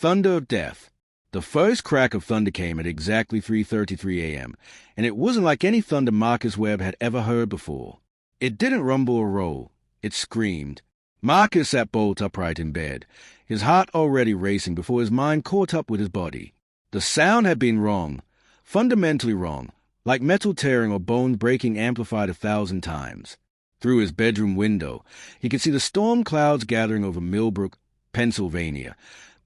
Thunder of death. The first crack of thunder came at exactly 3:33 a.m., and it wasn't like any thunder Marcus Webb had ever heard before. It didn't rumble or roll. It screamed. Marcus sat bolt upright in bed, his heart already racing before his mind caught up with his body. The sound had been wrong, fundamentally wrong, like metal tearing or bones breaking amplified 1,000 times. Through his bedroom window, he could see the storm clouds gathering over Millbrook, Pennsylvania,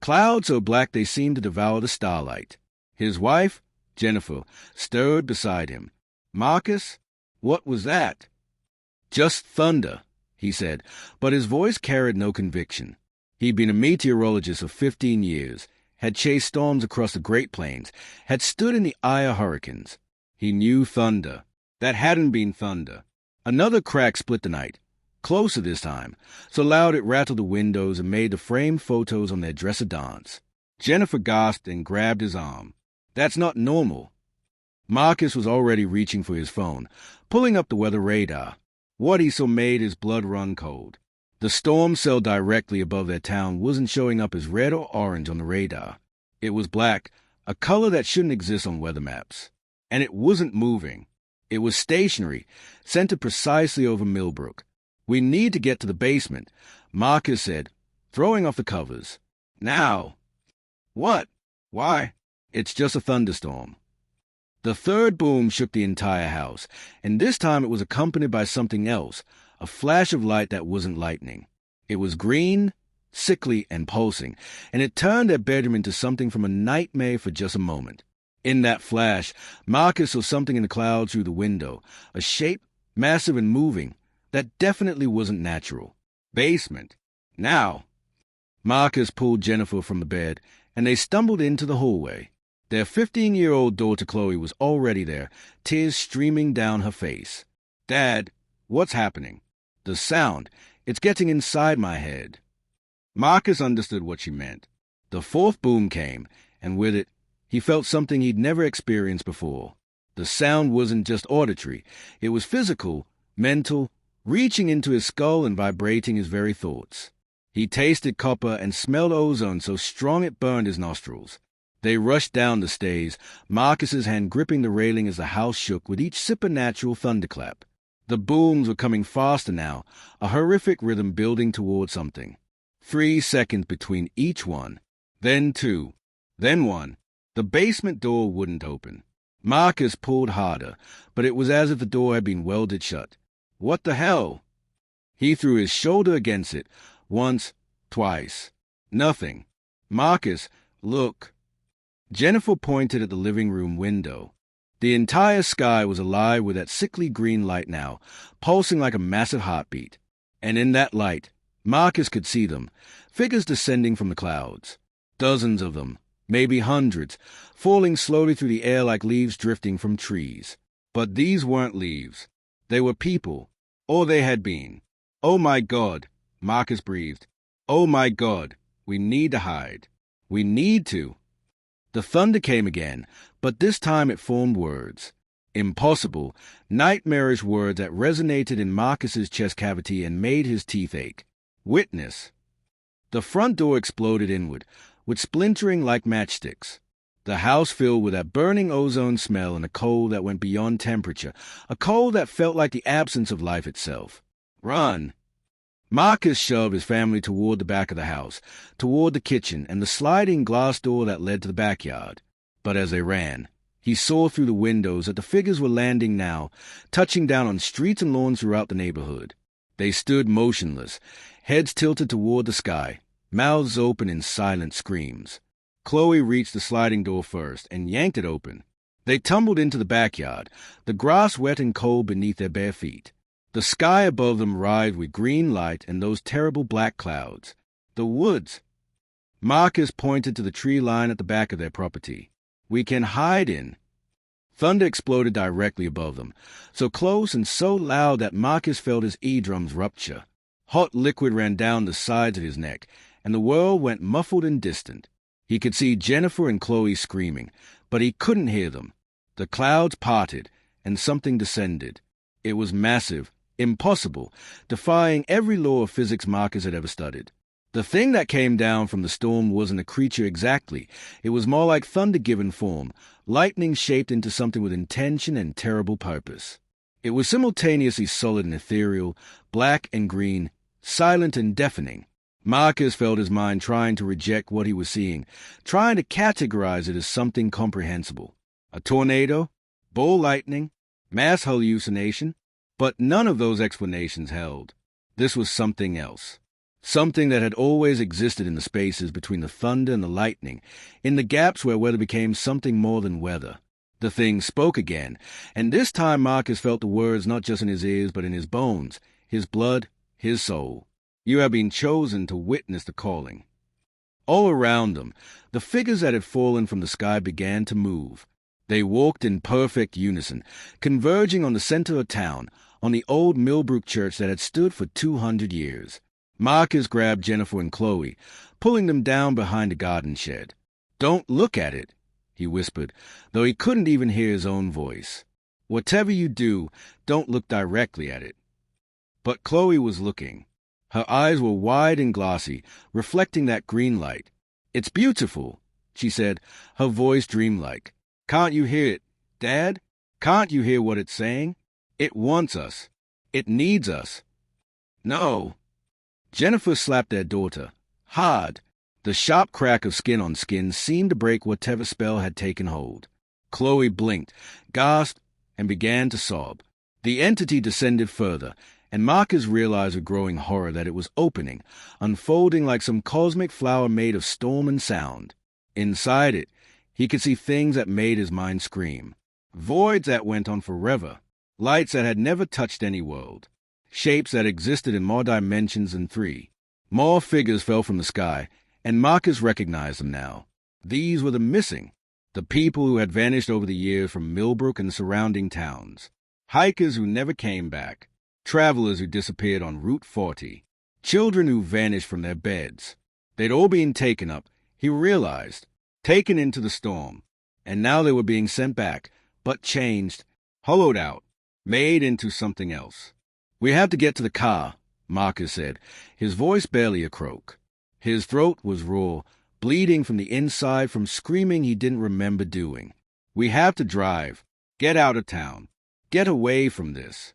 clouds so black they seemed to devour the starlight. His wife, Jennifer, stirred beside him. "Marcus, what was that?" "Just thunder," he said, but his voice carried no conviction. He'd been a meteorologist for 15 years, had chased storms across the Great Plains, had stood in the eye of hurricanes. He knew thunder. That hadn't been thunder. Another crack split the night, closer this time, so loud it rattled the windows and made the framed photos on their dresser dance. Jennifer gasped and grabbed his arm. "That's not normal." Marcus was already reaching for his phone, pulling up the weather radar. What he saw made his blood run cold. The storm cell directly above their town wasn't showing up as red or orange on the radar. It was black, a color that shouldn't exist on weather maps. And it wasn't moving. It was stationary, centered precisely over Millbrook. "We need to get to the basement," Marcus said, throwing off the covers. "Now." "What? Why?" "It's just a thunderstorm." The third boom shook the entire house, and this time it was accompanied by something else, a flash of light that wasn't lightning. It was green, sickly, and pulsing, and it turned their bedroom into something from a nightmare for just a moment. In that flash, Marcus saw something in the clouds through the window, a shape, massive and moving, that definitely wasn't natural. "Basement. Now." Marcus pulled Jennifer from the bed, and they stumbled into the hallway. Their 15-year-old daughter Chloe was already there, tears streaming down her face. "Dad, what's happening?" "The sound. It's getting inside my head." Marcus understood what she meant. The fourth boom came, and with it, he felt something he'd never experienced before. The sound wasn't just auditory. It was physical, mental, reaching into his skull and vibrating his very thoughts. He tasted copper and smelled ozone so strong it burned his nostrils. They rushed down the stairs, Marcus's hand gripping the railing as the house shook with each supernatural thunderclap. The booms were coming faster now, a horrific rhythm building toward something. 3 seconds between each one. Then 2. Then 1. The basement door wouldn't open. Marcus pulled harder, but it was as if the door had been welded shut. "What the hell?" He threw his shoulder against it, once, twice. Nothing. "Marcus, look." Jennifer pointed at the living room window. The entire sky was alive with that sickly green light now, pulsing like a massive heartbeat. And in that light, Marcus could see them, figures descending from the clouds. Dozens of them, maybe hundreds, falling slowly through the air like leaves drifting from trees. But these weren't leaves. They were people. Or they had been. "Oh my God," Marcus breathed. "Oh my God, we need to hide. We need to." The thunder came again, but this time it formed words. Impossible, nightmarish words that resonated in Marcus's chest cavity and made his teeth ache. "Witness." The front door exploded inward, with splintering like matchsticks. The house filled with that burning ozone smell and a cold that went beyond temperature, a cold that felt like the absence of life itself. "Run." Marcus shoved his family toward the back of the house, toward the kitchen and the sliding glass door that led to the backyard. But as they ran, he saw through the windows that the figures were landing now, touching down on streets and lawns throughout the neighborhood. They stood motionless, heads tilted toward the sky, mouths open in silent screams. Chloe reached the sliding door first and yanked it open. They tumbled into the backyard, the grass wet and cold beneath their bare feet. The sky above them writhed with green light and those terrible black clouds. The woods. Marcus pointed to the tree line at the back of their property. "We can hide in." Thunder exploded directly above them, so close and so loud that Marcus felt his eardrums rupture. Hot liquid ran down the sides of his neck, and the world went muffled and distant. He could see Jennifer and Chloe screaming, but he couldn't hear them. The clouds parted, and something descended. It was massive, impossible, defying every law of physics Marcus had ever studied. The thing that came down from the storm wasn't a creature exactly. It was more like thunder given form, lightning shaped into something with intention and terrible purpose. It was simultaneously solid and ethereal, black and green, silent and deafening. Marcus felt his mind trying to reject what he was seeing, trying to categorize it as something comprehensible. A tornado? Ball lightning? Mass hallucination? But none of those explanations held. This was something else. Something that had always existed in the spaces between the thunder and the lightning, in the gaps where weather became something more than weather. The thing spoke again, and this time Marcus felt the words not just in his ears but in his bones, his blood, his soul. You have been chosen to witness the calling. All around them, the figures that had fallen from the sky began to move. They walked in perfect unison, converging on the center of town, on the old Millbrook church that had stood for 200 years. Marcus grabbed Jennifer and Chloe, pulling them down behind a garden shed. "Don't look at it," he whispered, though he couldn't even hear his own voice. "Whatever you do, don't look directly at it." But Chloe was looking. Her eyes were wide and glossy, reflecting that green light. "It's beautiful," she said, her voice dreamlike. "Can't you hear it, Dad? Can't you hear what it's saying? It wants us. It needs us." "No." Jennifer slapped their daughter. Hard. The sharp crack of skin on skin seemed to break whatever spell had taken hold. Chloe blinked, gasped, and began to sob. The entity descended further, and Marcus realized with growing horror that it was opening, unfolding like some cosmic flower made of storm and sound. Inside it, he could see things that made his mind scream. Voids that went on forever. Lights that had never touched any world. Shapes that existed in more dimensions than 3. More figures fell from the sky, and Marcus recognized them now. These were the missing, the people who had vanished over the years from Millbrook and surrounding towns. Hikers who never came back. Travelers who disappeared on Route 40. Children who vanished from their beds. They'd all been taken up, he realized, taken into the storm. And now they were being sent back, but changed, hollowed out, made into something else. "We have to get to the car," Marcus said, his voice barely a croak. His throat was raw, bleeding from the inside from screaming he didn't remember doing. "We have to drive. Get out of town. Get away from this."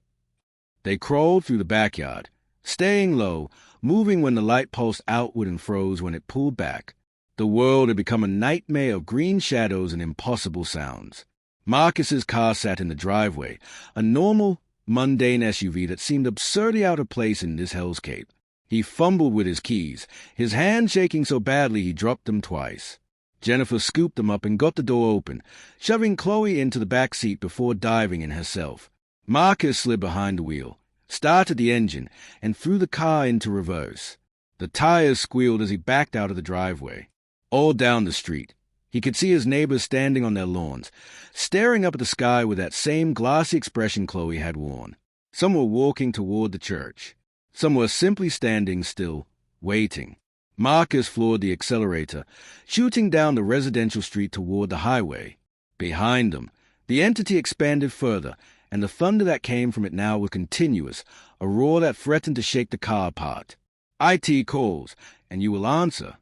They crawled through the backyard, staying low, moving when the light pulsed outward and froze when it pulled back. The world had become a nightmare of green shadows and impossible sounds. Marcus's car sat in the driveway, a normal, mundane SUV that seemed absurdly out of place in this hellscape. He fumbled with his keys, his hand shaking so badly he dropped them twice. Jennifer scooped them up and got the door open, shoving Chloe into the back seat before diving in herself. Marcus slid behind the wheel, started the engine, and threw the car into reverse. The tires squealed as he backed out of the driveway. All down the street, he could see his neighbors standing on their lawns, staring up at the sky with that same glassy expression Chloe had worn. Some were walking toward the church. Some were simply standing still, waiting. Marcus floored the accelerator, shooting down the residential street toward the highway. Behind them, the entity expanded further, and the thunder that came from it now was continuous, a roar that threatened to shake the car apart. "IT calls, and you will answer."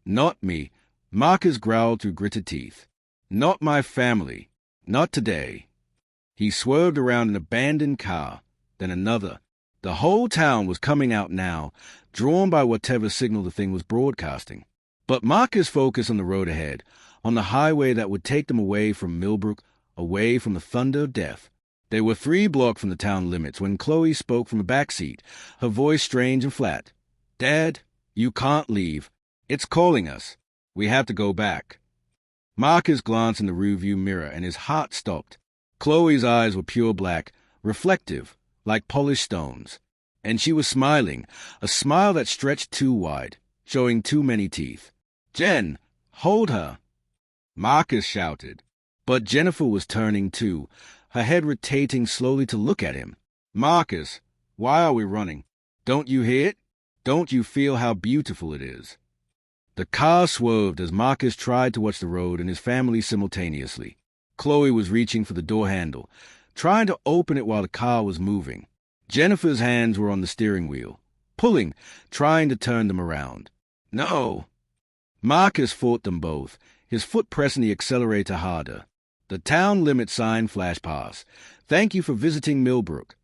"Not me," Marcus growled through gritted teeth. "Not my family. Not today." He swerved around an abandoned car, then another. The whole town was coming out now, drawn by whatever signal the thing was broadcasting. But Marcus focused on the road ahead, on the highway that would take them away from Millbrook, away from the thunder of death. They were 3 blocks from the town limits when Chloe spoke from the back seat, her voice strange and flat. "Dad, you can't leave. It's calling us. We have to go back." Marcus glanced in the rearview mirror and his heart stopped. Chloe's eyes were pure black, reflective, like polished stones. And she was smiling, a smile that stretched too wide, showing too many teeth. "Jen, hold her!" Marcus shouted. But Jennifer was turning too, her head rotating slowly to look at him. "Marcus, why are we running? Don't you hear it? Don't you feel how beautiful it is?" The car swerved as Marcus tried to watch the road and his family simultaneously. Chloe was reaching for the door handle, trying to open it while the car was moving. Jennifer's hands were on the steering wheel, pulling, trying to turn them around. No! Marcus fought them both, his foot pressing the accelerator harder. The town limit sign flashed past. Thank you for visiting Millbrook.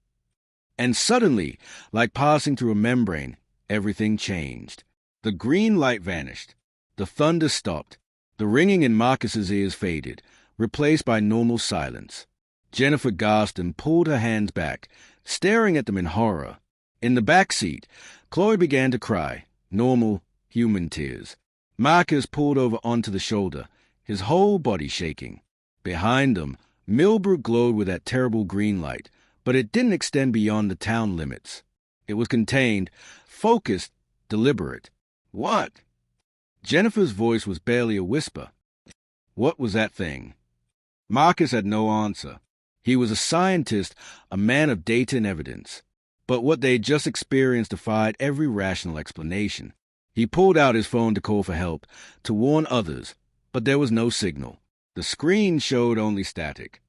And suddenly, like passing through a membrane, everything changed. The green light vanished. The thunder stopped. The ringing in Marcus's ears faded, replaced by normal silence. Jennifer gasped and pulled her hands back, staring at them in horror. In the back seat, Chloe began to cry, normal, human tears. Marcus pulled over onto the shoulder, his whole body shaking. Behind them, Millbrook glowed with that terrible green light, but it didn't extend beyond the town limits. It was contained, focused, deliberate. What? Jennifer's voice was barely a whisper. What was that thing? Marcus had no answer. He was a scientist, a man of data and evidence. But what they'd just experienced defied every rational explanation. He pulled out his phone to call for help, to warn others, but there was no signal. The screen showed only static.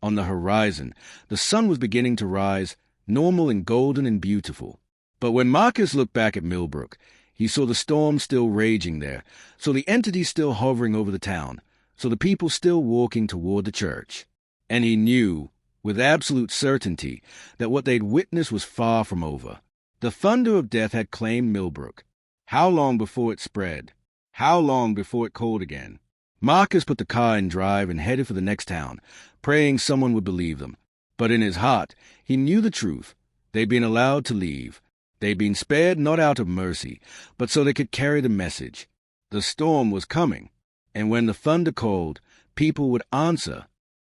On the horizon, the sun was beginning to rise, normal and golden and beautiful. But when Marcus looked back at Millbrook, he saw the storm still raging there, saw the entity still hovering over the town, saw the people still walking toward the church. And he knew, with absolute certainty, that what they'd witnessed was far from over. The thunder of death had claimed Millbrook. How long before it spread? How long before it called again? Marcus put the car in drive and headed for the next town, praying someone would believe them. But in his heart, he knew the truth. They'd been allowed to leave. They'd been spared not out of mercy, but so they could carry the message. The storm was coming, and when the thunder called, people would answer,